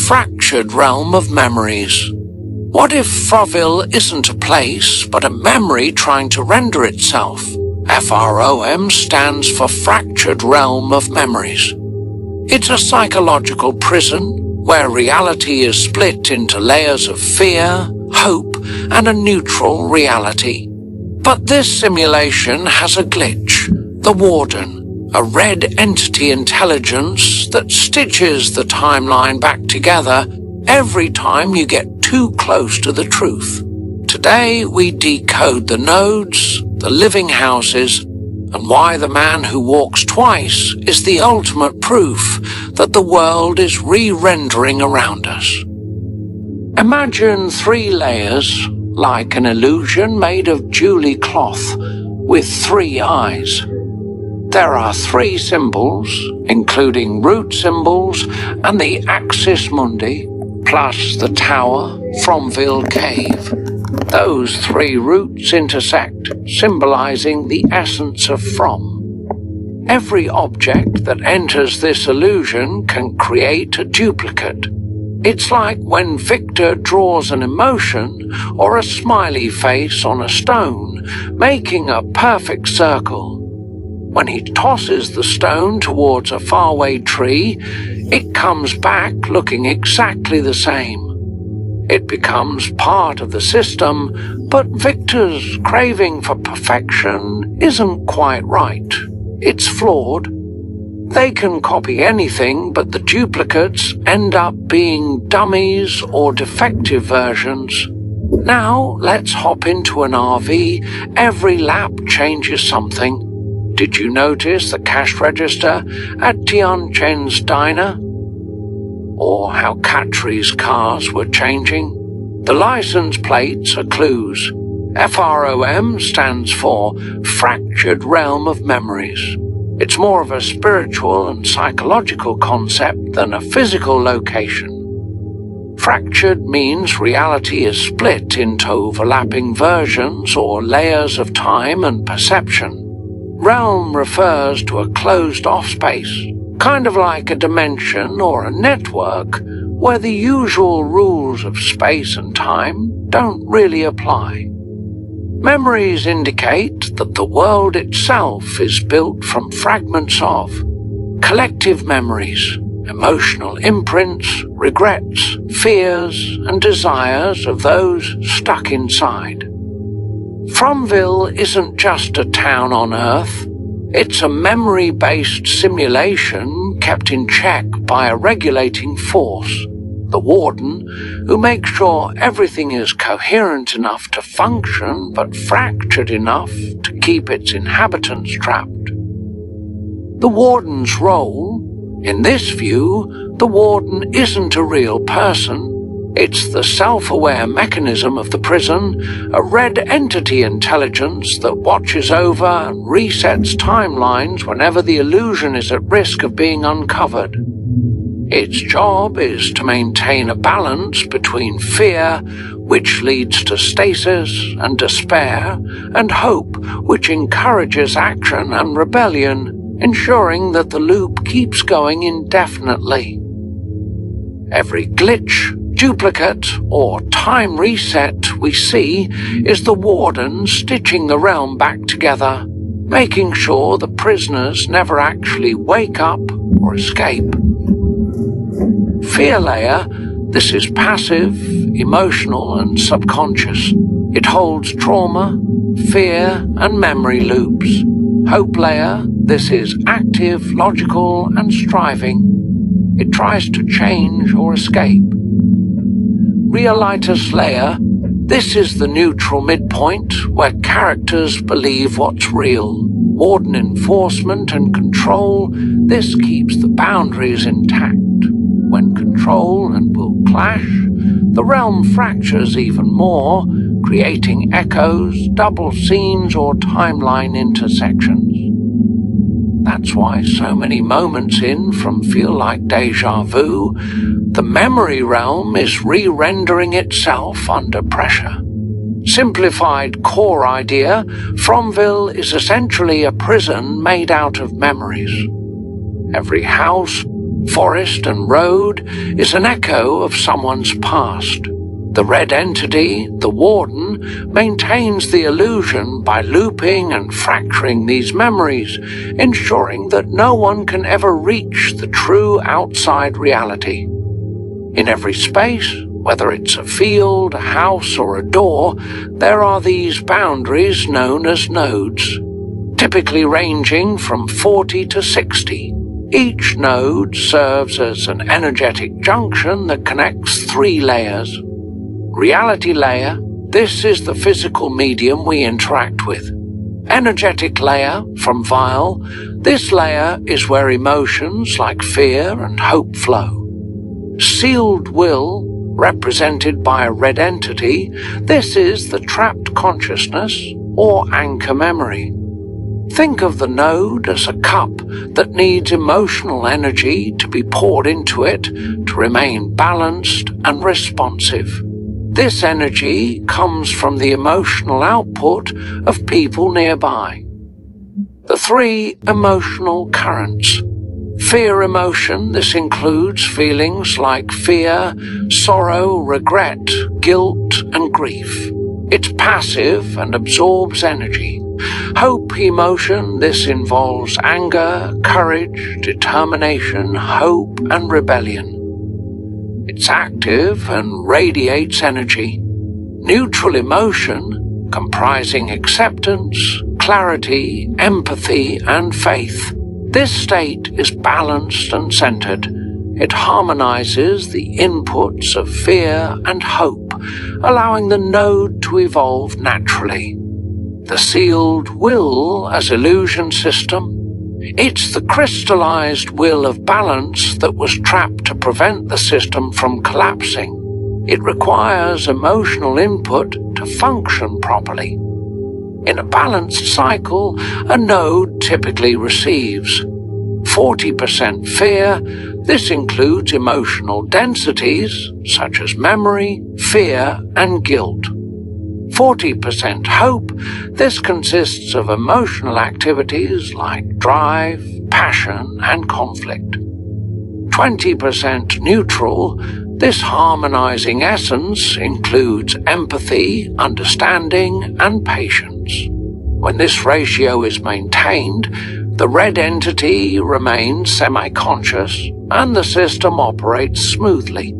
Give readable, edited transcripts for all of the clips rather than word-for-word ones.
fractured realm of memories. What if Fromville isn't a place, but a memory trying to render itself? F.R.O.M stands for Fractured Realm of Memories. It's a psychological prison where reality is split into layers of fear, hope, and a neutral reality. But this simulation has a glitch. The Warden, a red entity intelligence that stitches the timeline back together every time you get too close to the truth. Today we decode the nodes, the living houses, and why the man who walks twice is the ultimate proof that the world is re-rendering around us. Imagine 3 layers, like an illusion made of Julie cloth, with 3 eyes. There are 3 symbols, including root symbols and the axis mundi, plus the tower, Fromville cave. Those 3 roots intersect, symbolizing the essence of F.R.O.M. Every object that enters this illusion can create a duplicate. It's like when Victor draws an emotion or a smiley face on a stone, making a perfect circle. When he tosses the stone towards a faraway tree, it comes back looking exactly the same. It becomes part of the system, but Victor's craving for perfection isn't quite right. It's flawed. They can copy anything, but the duplicates end up being dummies or defective versions. Now let's hop into an RV. Every lap changes something. Did you notice the cash register at Tian Chen's diner? Or how Katri's cars were changing? The license plates are clues. F.R.O.M stands for Fractured Realm of Memories. It's more of a spiritual and psychological concept than a physical location. Fractured means reality is split into overlapping versions or layers of time and perception. Realm refers to a closed-off space, kind of like a dimension or a network where the usual rules of space and time don't really apply. Memories indicate that the world itself is built from fragments of collective memories, emotional imprints, regrets, fears, and desires of those stuck inside. Fromville isn't just a town on Earth. It's a memory-based simulation kept in check by a regulating force, the Warden, who makes sure everything is coherent enough to function but fractured enough to keep its inhabitants trapped. The Warden's role? In this view, the Warden isn't a real person. It's the self-aware mechanism of the prison, a red entity intelligence that watches over and resets timelines whenever the illusion is at risk of being uncovered. Its job is to maintain a balance between fear, which leads to stasis and despair, and hope, which encourages action and rebellion, ensuring that the loop keeps going indefinitely. Every glitch, duplicate, or time reset we see is the Warden stitching the realm back together, making sure the prisoners never actually wake up or escape. Fear layer, this is passive, emotional, and subconscious. It holds trauma, fear, and memory loops. Hope layer, this is active, logical, and striving. It tries to change or escape. Realitas layer, this is the neutral midpoint where characters believe what's real. Warden enforcement and control, this keeps the boundaries intact. When control and will clash, the realm fractures even more, creating echoes, double scenes, or timeline intersections. That's why so many moments in F.R.O.M feel like deja vu. The memory realm is re-rendering itself under pressure. Simplified core idea, Fromville is essentially a prison made out of memories. Every house, Forest and road is an echo of someone's past. The red entity, the Warden, maintains the illusion by looping and fracturing these memories, ensuring that no one can ever reach the true outside reality. In every space, whether it's a field, a house, or a door, there are these boundaries known as nodes, typically ranging from 40 to 60. Each node serves as an energetic junction that connects 3 layers. Reality layer, this is the physical medium we interact with. Energetic layer, Fromville, this layer is where emotions like fear and hope flow. Sealed will, represented by a red entity, this is the trapped consciousness or anchor memory. Think of the node as a cup that needs emotional energy to be poured into it to remain balanced and responsive. This energy comes from the emotional output of people nearby. The 3 emotional currents. Fear emotion, this includes feelings like fear, sorrow, regret, guilt, and grief. It's passive and absorbs energy. Hope emotion, this involves anger, courage, determination, hope, and rebellion. It's active and radiates energy. Neutral emotion, comprising acceptance, clarity, empathy, and faith. This state is balanced and centered. It harmonizes the inputs of fear and hope, allowing the node to evolve naturally. The sealed will as illusion system. It's the crystallized will of balance that was trapped to prevent the system from collapsing. It requires emotional input to function properly. In a balanced cycle, a node typically receives 40% fear. This includes emotional densities such as memory, fear, and guilt. 40% hope. This consists of emotional activities like drive, passion, and conflict. 20% neutral. This harmonizing essence includes empathy, understanding, and patience. When this ratio is maintained, the red entity remains semi-conscious and the system operates smoothly.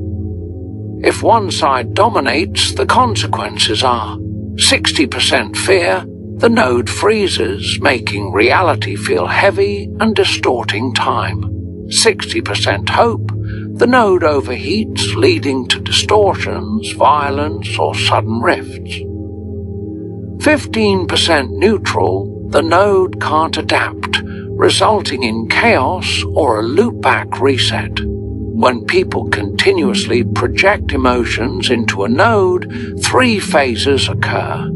If one side dominates, the consequences are 60% fear, the node freezes, making reality feel heavy and distorting time. 60% hope, the node overheats, leading to distortions, violence, or sudden rifts. 15% neutral, the node can't adapt, resulting in chaos or a loopback reset. When people continuously project emotions into a node, 3 phases occur.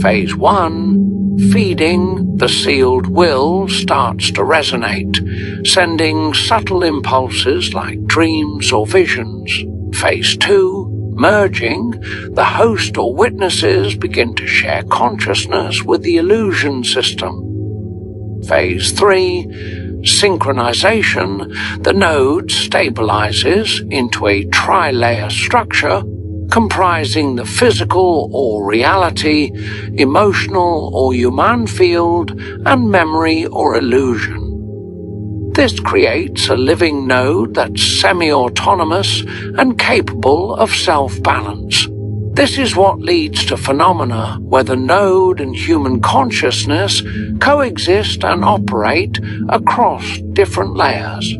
Phase 1, feeding, the sealed will starts to resonate, sending subtle impulses like dreams or visions. Phase 2, merging, the host or witnesses begin to share consciousness with the illusion system. Phase 3, synchronization, the node stabilizes into a tri-layer structure comprising the physical or reality, emotional or human field, and memory or illusion. This creates a living node that's semi-autonomous and capable of self-balance. This is what leads to phenomena where the node and human consciousness coexist and operate across different layers.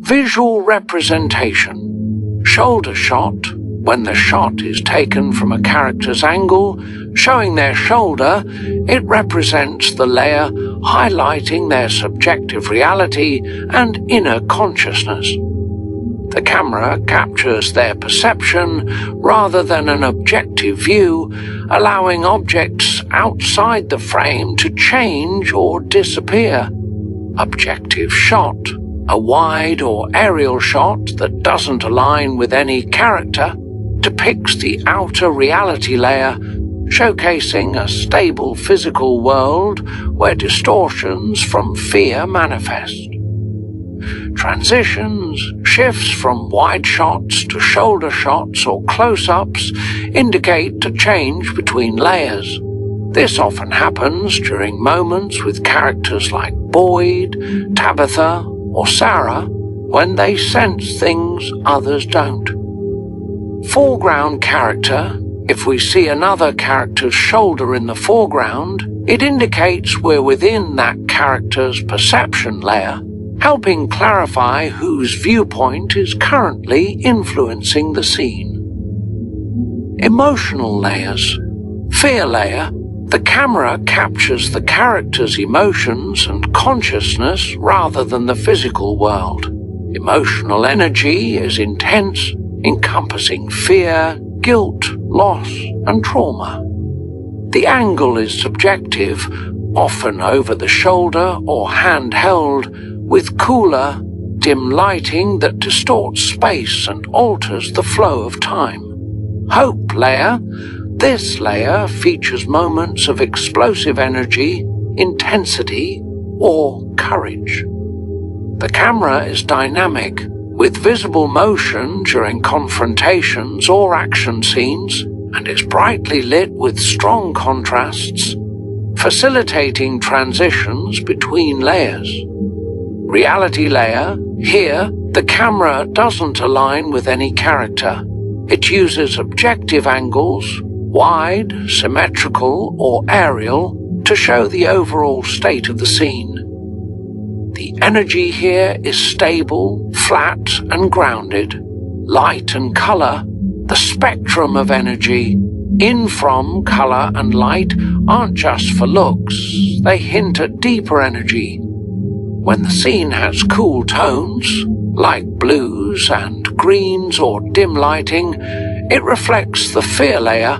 Visual representation. Shoulder shot. When the shot is taken from a character's angle, showing their shoulder, it represents the layer highlighting their subjective reality and inner consciousness. The camera captures their perception rather than an objective view, allowing objects outside the frame to change or disappear. Objective shot, a wide or aerial shot that doesn't align with any character, depicts the outer reality layer, showcasing a stable physical world where distortions from fear manifest. transitions, shifts from wide shots to shoulder shots or close-ups indicate a change between layers. This often happens during moments with characters like Boyd, Tabitha, or Sarah when they sense things others don't. Foreground character. If we see another character's shoulder in the foreground, it indicates we're within that character's perception layer, helping clarify whose viewpoint is currently influencing the scene. Emotional layers. Fear layer. The camera captures the character's emotions and consciousness rather than the physical world. Emotional energy is intense, encompassing fear, guilt, loss, and trauma. The angle is subjective, often over the shoulder or handheld, with cooler, dim lighting that distorts space and alters the flow of time. Hope layer. This layer features moments of explosive energy, intensity, or courage. The camera is dynamic, with visible motion during confrontations or action scenes, and is brightly lit with strong contrasts, facilitating transitions between layers. Reality layer. Here, the camera doesn't align with any character. It uses objective angles, wide, symmetrical, or aerial, to show the overall state of the scene. The energy here is stable, flat, and grounded. Light and color, the spectrum of energy, in, from, color, and light aren't just for looks, they hint at deeper energy. When the scene has cool tones, like blues and greens or dim lighting, it reflects the fear layer,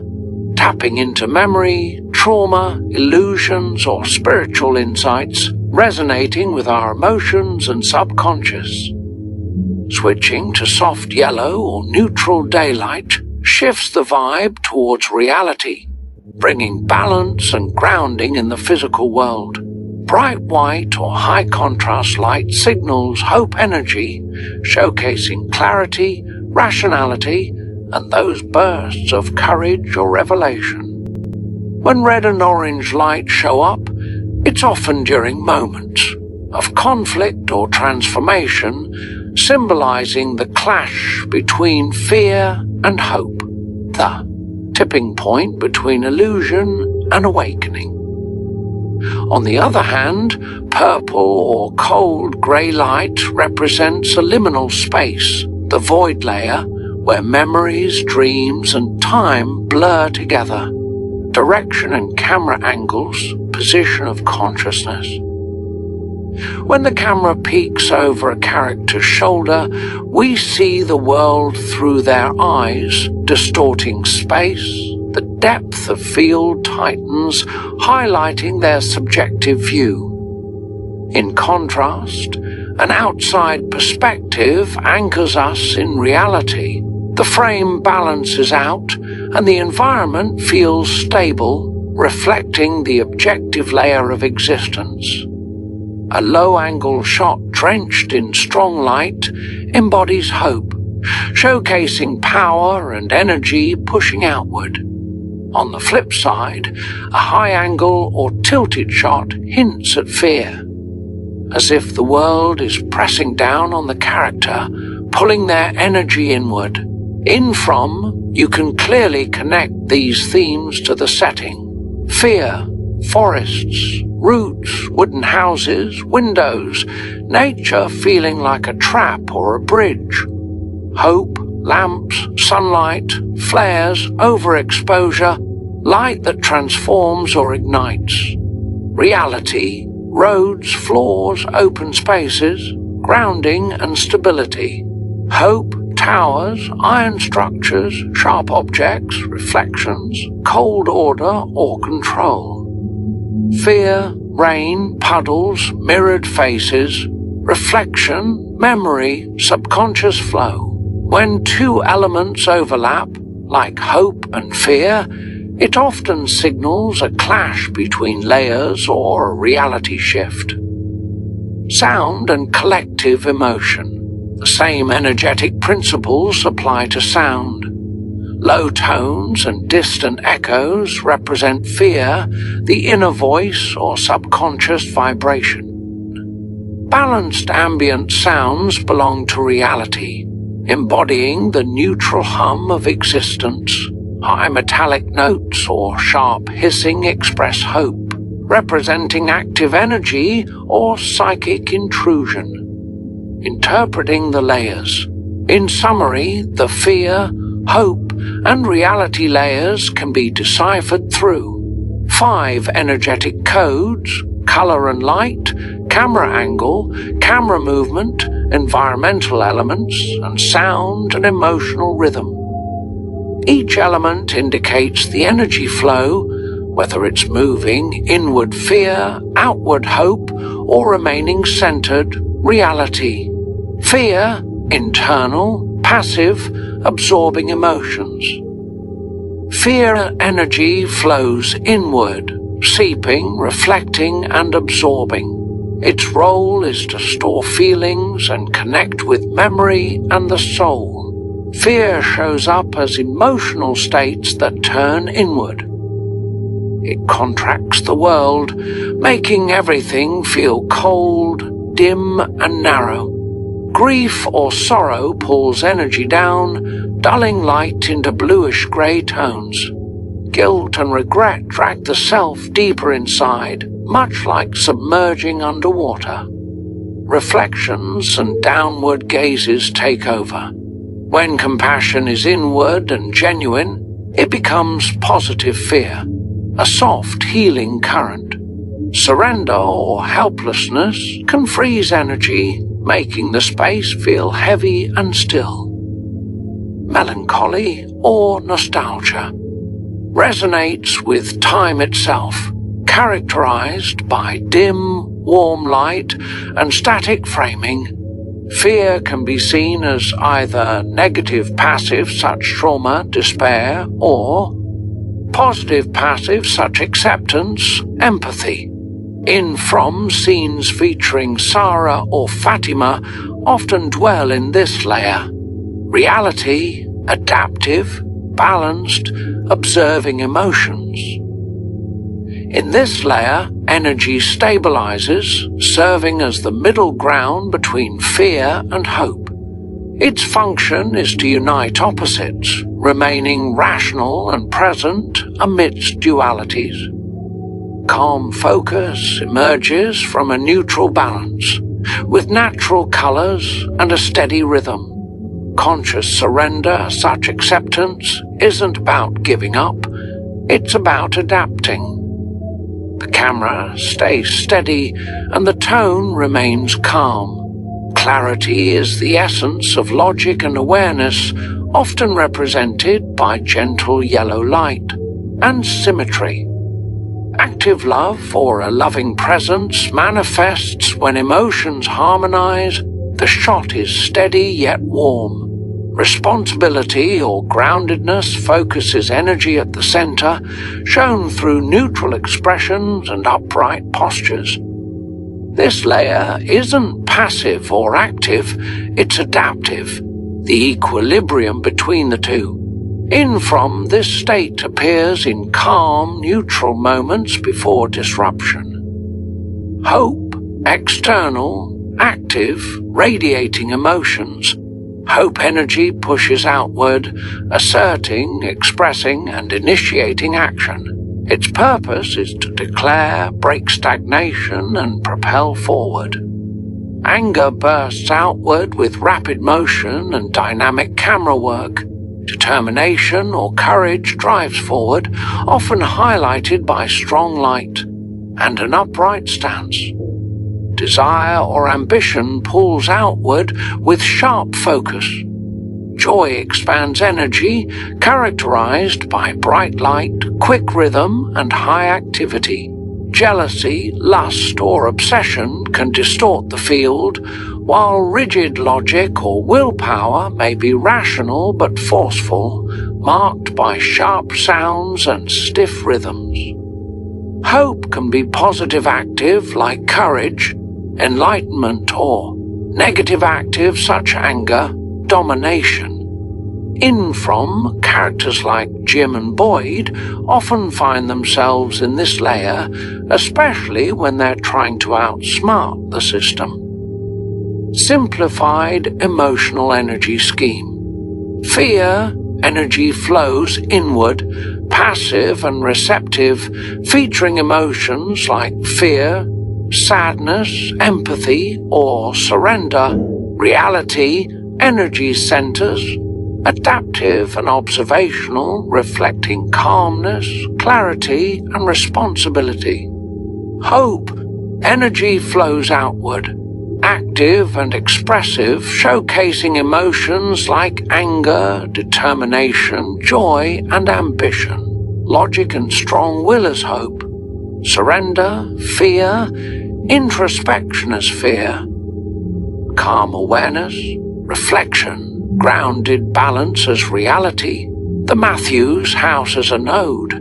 tapping into memory, trauma, illusions, or spiritual insights, resonating with our emotions and subconscious. Switching to soft yellow or neutral daylight shifts the vibe towards reality, bringing balance and grounding in the physical world. Bright white or high contrast light signals hope energy, showcasing clarity, rationality, and those bursts of courage or revelation. When red and orange light show up, it's often during moments of conflict or transformation, symbolizing the clash between fear and hope, the tipping point between illusion and awakening. On the other hand, purple or cold grey light represents a liminal space, the void layer, where memories, dreams, and time blur together. Direction and camera angles, position of consciousness. When the camera peeks over a character's shoulder, we see the world through their eyes, distorting space. The depth of field tightens, highlighting their subjective view. In contrast, an outside perspective anchors us in reality. The frame balances out, and the environment feels stable, reflecting the objective layer of existence. A low-angle shot drenched in strong light embodies hope, showcasing power and energy pushing outward. On the flip side, a high-angle or tilted shot hints at fear, as if the world is pressing down on the character, pulling their energy inward. In FRoM, you can clearly connect these themes to the setting. Fear, forests, roots, wooden houses, windows, nature feeling like a trap or a bridge. Hope, lamps, sunlight, flares, overexposure, light that transforms or ignites. Reality, roads, floors, open spaces, grounding and stability. Hope, towers, iron structures, sharp objects, reflections, cold order or control. Fear, rain, puddles, mirrored faces, reflection, memory, subconscious flow. When two elements overlap, like hope and fear, it often signals a clash between layers or a reality shift. Sound and collective emotion. The same energetic principles apply to sound. Low tones and distant echoes represent fear, the inner voice or subconscious vibration. Balanced ambient sounds belong to reality, embodying the neutral hum of existence. High metallic notes or sharp hissing express hope, representing active energy or psychic intrusion. Interpreting the layers. In summary, the fear, hope, and reality layers can be deciphered through 5 energetic codes: color and light, camera angle, camera movement, environmental elements, and sound and emotional rhythm. Each element indicates the energy flow, whether it's moving inward fear, outward hope, or remaining centered reality. Fear, internal, passive, absorbing emotions. Fear energy flows inward, seeping, reflecting, and absorbing. Its role is to store feelings and connect with memory and the soul. Fear shows up as emotional states that turn inward. It contracts the world, making everything feel cold, dim, and narrow. Grief or sorrow pulls energy down, dulling light into bluish-grey tones. Guilt and regret drag the self deeper inside, much like submerging underwater. Reflections and downward gazes take over. When compassion is inward and genuine, it becomes positive fear, a soft healing current. Surrender or helplessness can freeze energy, making the space feel heavy and still. Melancholy or nostalgia resonates with time itself, characterized by dim, warm light and static framing. Fear can be seen as either negative passive such trauma, despair, or positive passive such acceptance, empathy. In F.R.O.M, scenes featuring Sarah or Fatima often dwell in this layer. Reality, adaptive, balanced, observing emotions. In this layer, energy stabilizes, serving as the middle ground between fear and hope. Its function is to unite opposites, remaining rational and present amidst dualities. Calm focus emerges from a neutral balance, with natural colors and a steady rhythm. Conscious surrender, such acceptance, isn't about giving up, it's about adapting. The camera stays steady and the tone remains calm. Clarity is the essence of logic and awareness, often represented by gentle yellow light, and symmetry. Active love or a loving presence manifests when emotions harmonize. The shot is steady yet warm. Responsibility or groundedness focuses energy at the center, shown through neutral expressions and upright postures. This layer isn't passive or active, it's adaptive, the equilibrium between the two. In F.R.O.M, this state appears in calm, neutral moments before disruption. Hope, external, active, radiating emotions. Hope energy pushes outward, asserting, expressing, and initiating action. Its purpose is to declare, break stagnation, and propel forward. Anger bursts outward with rapid motion and dynamic camera work. Determination or courage drives forward, often highlighted by strong light and an upright stance. Desire or ambition pulls outward with sharp focus. Joy expands energy, characterized by bright light, quick rhythm, and high activity. Jealousy, lust, or obsession can distort the field, while rigid logic or willpower may be rational but forceful, marked by sharp sounds and stiff rhythms. Hope can be positive active like courage, enlightenment, or negative active such anger, domination. In FRoM, characters like Jim and Boyd often find themselves in this layer, especially when they're trying to outsmart the system. Simplified emotional energy scheme. Fear energy flows inward, passive and receptive, featuring emotions like fear, sadness, empathy, or surrender. Reality energy centers, adaptive and observational, reflecting calmness, clarity, and responsibility. Hope energy flows outward, active and expressive, showcasing emotions like anger, determination, joy, and ambition. Logic and strong will as hope. Surrender, fear, introspection as fear. Calm awareness, reflection, grounded balance as reality. The Matthews house as a node.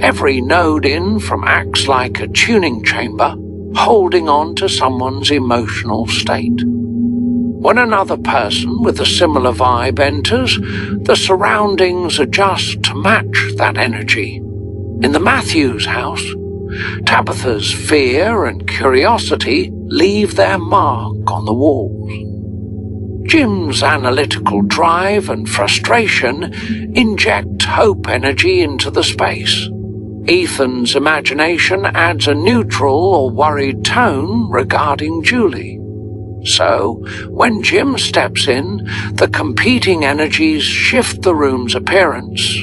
Every node in FRoM acts like a tuning chamber, holding on to someone's emotional state. When another person with a similar vibe enters, the surroundings adjust to match that energy. In the Matthews house, Tabitha's fear and curiosity leave their mark on the walls. Jim's analytical drive and frustration inject hope energy into the space. Ethan's imagination adds a neutral or worried tone regarding Julie. So, when Jim steps in, the competing energies shift the room's appearance.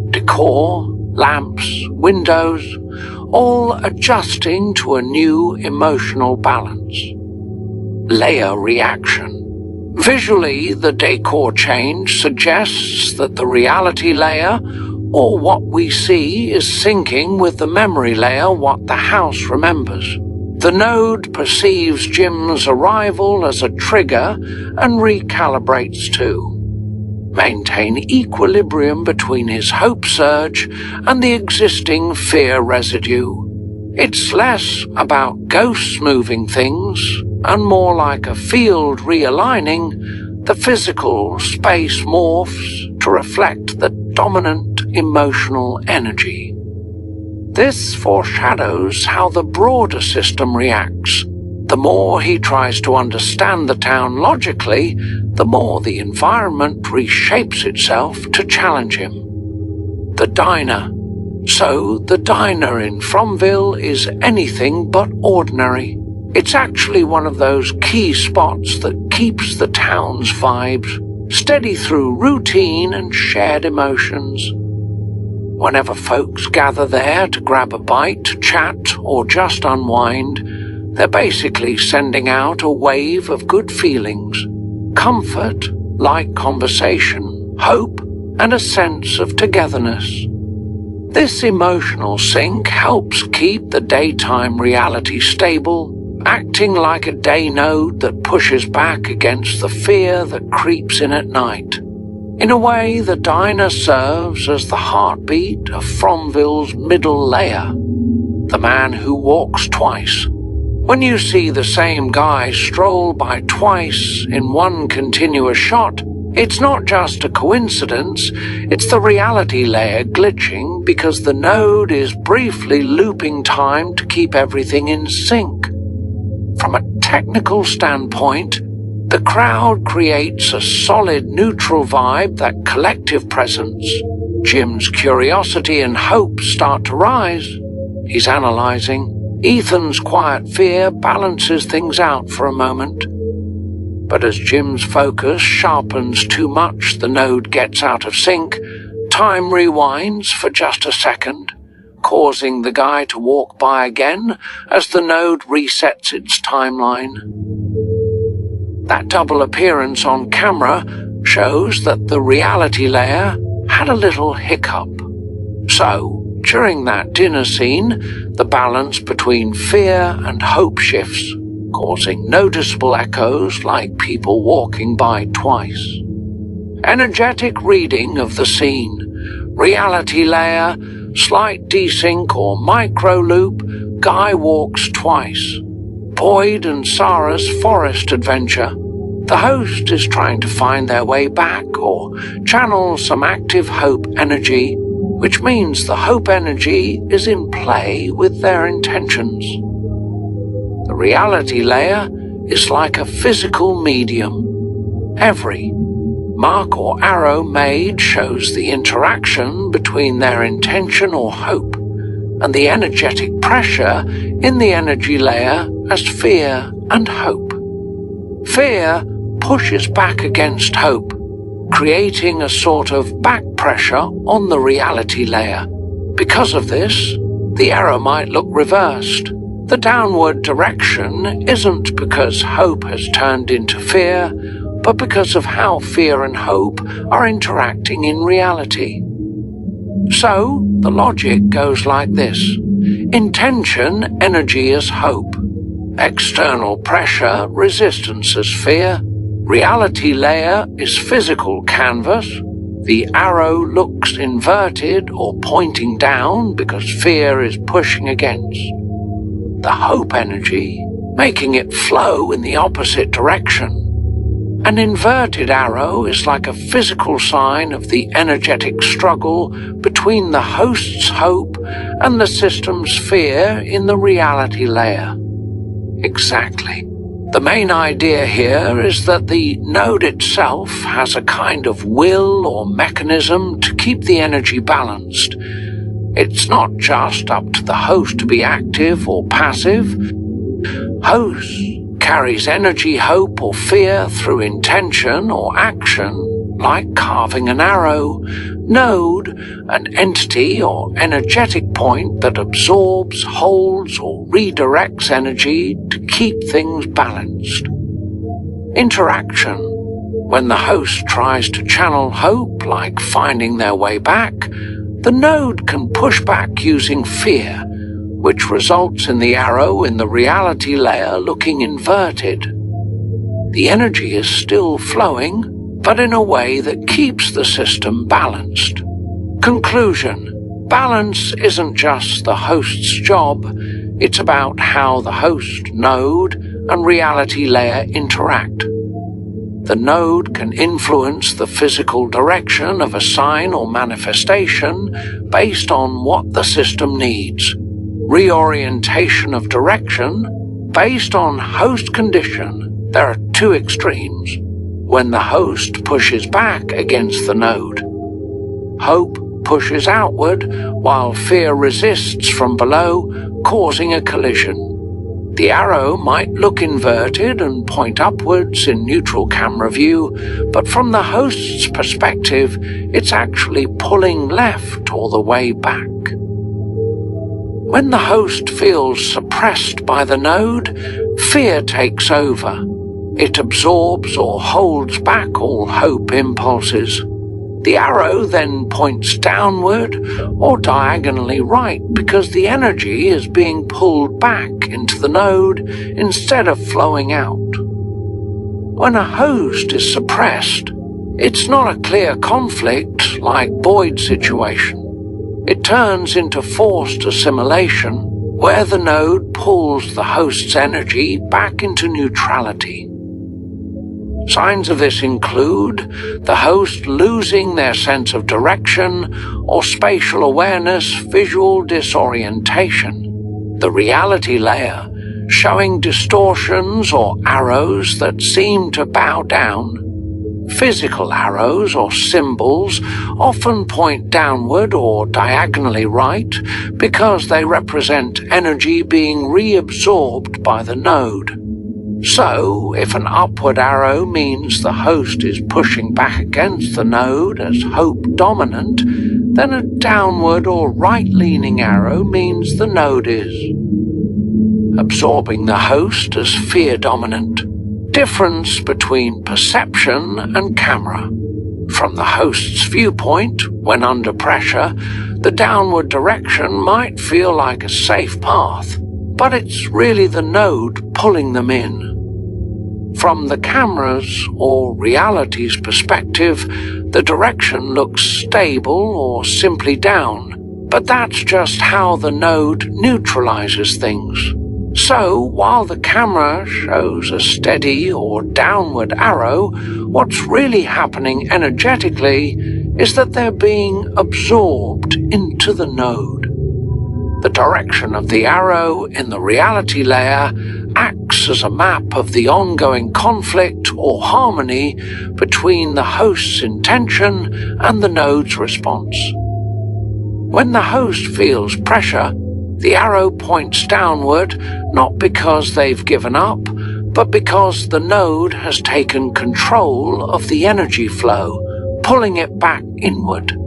Decor, lamps, windows, all adjusting to a new emotional balance. Layer reaction. Visually, the decor change suggests that the reality layer, or what we see, is syncing with the memory layer, what the house remembers. The node perceives Jim's arrival as a trigger and recalibrates too. Maintain equilibrium between his hope surge and the existing fear residue. It's less about ghosts moving things and more like a field realigning. The physical space morphs to reflect the dominant emotional energy. This foreshadows how the broader system reacts. The more he tries to understand the town logically, the more the environment reshapes itself to challenge him. The diner. So, the diner in Fromville is anything but ordinary. It's actually one of those key spots that keeps the town's vibes steady through routine and shared emotions. Whenever folks gather there to grab a bite, chat, or just unwind, they're basically sending out a wave of good feelings, comfort, light conversation, hope, and a sense of togetherness. This emotional sync helps keep the daytime reality stable, acting like a day node that pushes back against the fear that creeps in at night. In a way, the diner serves as the heartbeat of Fromville's middle layer, the man who walks twice. When you see the same guy stroll by twice in one continuous shot, it's not just a coincidence, it's the reality layer glitching because the node is briefly looping time to keep everything in sync. From a technical standpoint, the crowd creates a solid neutral vibe, that collective presence. Jim's curiosity and hope start to rise. He's analyzing. Ethan's quiet fear balances things out for a moment. But as Jim's focus sharpens too much, the node gets out of sync. Time rewinds for just a second, causing the guy to walk by again as the node resets its timeline. That double appearance on camera shows that the reality layer had a little hiccup. So, during that dinner scene, the balance between fear and hope shifts, causing noticeable echoes like people walking by twice. Energetic reading of the scene. Reality layer, slight desync or micro loop, guy walks twice. Boyd and Sarah's forest adventure, the host is trying to find their way back or channel some active hope energy, which means the hope energy is in play with their intentions. The reality layer is like a physical medium. Every mark or arrow made shows the interaction between their intention or hope and the energetic pressure in the energy layer as fear and hope. Fear pushes back against hope, creating a sort of back pressure on the reality layer. Because of this, the arrow might look reversed. The downward direction isn't because hope has turned into fear, but because of how fear and hope are interacting in reality. So, the logic goes like this. Intention, energy as hope. External pressure, resistance as fear. Reality layer is physical canvas. The arrow looks inverted or pointing down because fear is pushing against. The hope energy, making it flow in the opposite direction. An inverted arrow is like a physical sign of the energetic struggle between the host's hope and the system's fear in the reality layer. Exactly. The main idea here is that the node itself has a kind of will or mechanism to keep the energy balanced. It's not just up to the host to be active or passive. Host carries energy, hope or fear through intention or action, like carving an arrow. Node, an entity or energetic point that absorbs, holds or redirects energy to keep things balanced. Interaction. When the host tries to channel hope, like finding their way back, the node can push back using fear, which results in the arrow in the reality layer looking inverted. The energy is still flowing, but in a way that keeps the system balanced. Conclusion. Balance isn't just the host's job, it's about how the host, node, and reality layer interact. The node can influence the physical direction of a sign or manifestation based on what the system needs. Reorientation of direction based on host condition. There are two extremes. When the host pushes back against the node, hope pushes outward while fear resists from below, causing a collision. The arrow might look inverted and point upwards in neutral camera view, but from the host's perspective, it's actually pulling left all the way back. When the host feels suppressed by the node, fear takes over. It absorbs or holds back all hope impulses. The arrow then points downward or diagonally right because the energy is being pulled back into the node instead of flowing out. When a host is suppressed, it's not a clear conflict like Boyd's situation. It turns into forced assimilation, where the node pulls the host's energy back into neutrality. Signs of this include the host losing their sense of direction or spatial awareness, visual disorientation. The reality layer showing distortions or arrows that seem to bow down. Physical arrows or symbols often point downward or diagonally right because they represent energy being reabsorbed by the node. So, if an upward arrow means the host is pushing back against the node as hope dominant, then a downward or right-leaning arrow means the node is absorbing the host as fear dominant. Difference between perception and camera. From the host's viewpoint, when under pressure, the downward direction might feel like a safe path, but it's really the node pulling them in. From the camera's or reality's perspective, the direction looks stable or simply down, but that's just how the node neutralizes things. So, while the camera shows a steady or downward arrow, what's really happening energetically is that they're being absorbed into the node. The direction of the arrow in the reality layer acts as a map of the ongoing conflict or harmony between the host's intention and the node's response. When the host feels pressure, the arrow points downward, not because they've given up, but because the node has taken control of the energy flow, pulling it back inward.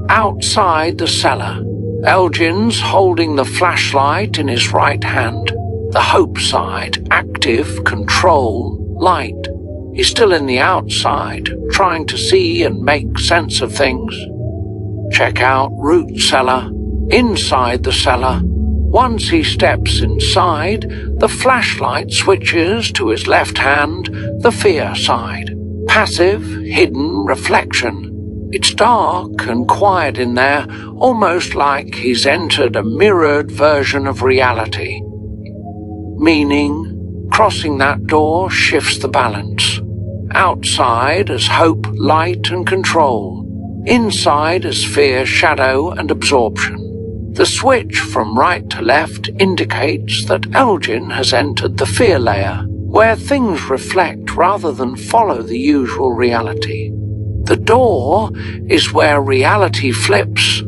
Outside the cellar, Elgin's holding the flashlight in his right hand, the hope side, active, control, light. He's still in the outside, trying to see and make sense of things. Check out root cellar, inside the cellar. Once he steps inside, the flashlight switches to his left hand, the fear side. Passive, hidden reflection. It's dark and quiet in there, almost like he's entered a mirrored version of reality. Meaning, crossing that door shifts the balance. Outside as hope, light and control. Inside as fear, shadow and absorption. The switch from right to left indicates that Elgin has entered the fear layer, where things reflect rather than follow the usual reality. The door is where reality flips